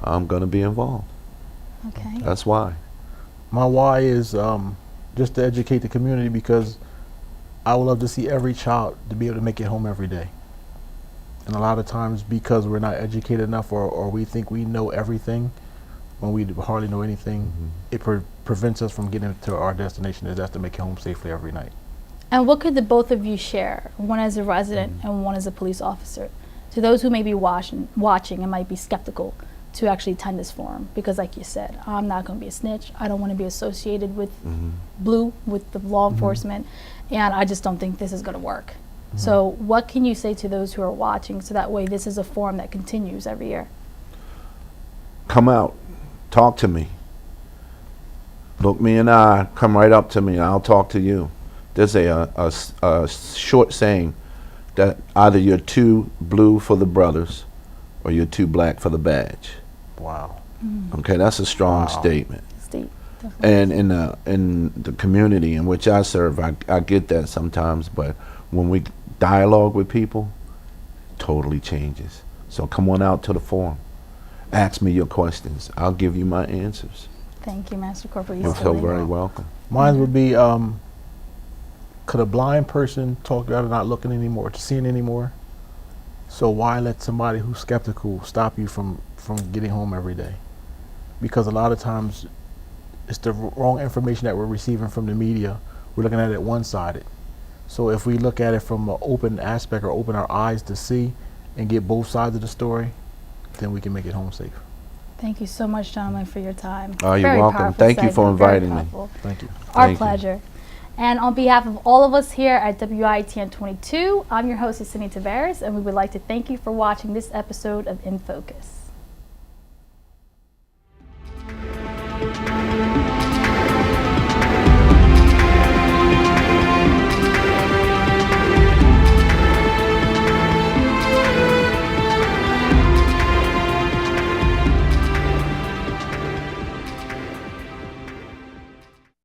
I'm going to be involved. Okay. That's why. My why is just to educate the community, because I would love to see every child to be able to make it home every day. And a lot of times, because we're not educated enough, or we think we know everything when we hardly know anything, it prevents us from getting to our destination, and that's to make it home safely every night. And what could the both of you share, one as a resident and one as a police officer, to those who may be watching and might be skeptical to actually attend this forum? Because like you said, I'm not going to be a snitch. I don't want to be associated with blue, with the law enforcement, and I just don't think this is going to work. So what can you say to those who are watching so that way this is a forum that continues every year? Come out, talk to me. Look me in the eye, come right up to me, and I'll talk to you. There's a short saying that either you're too blue for the brothers or you're too black for the badge. Wow. Okay, that's a strong statement. Definitely. And in the community in which I serve, I get that sometimes, but when we dialogue with people, it totally changes. So come on out to the forum. Ask me your questions. I'll give you my answers. Thank you, Master Corporal You're Easterling. so very welcome. Mine would be, could a blind person talk you out of not looking anymore, to seeing anymore? So why let somebody who's skeptical stop you from getting home every day? Because a lot of times it's the wrong information that we're receiving from the media. We're looking at it one-sided. So if we look at it from an open aspect or open our eyes to see and get both sides of the story, then we can make it home safe. Thank you so much, gentlemen, for your time. Oh, you're Very welcome. powerful Thank you segment, for very inviting me. powerful. Thank you. Our Thank you. pleasure. And on behalf of all of us here at WITN 22, I'm your host, Yesenia Taveras, and we would like to thank you for watching this episode of In Focus.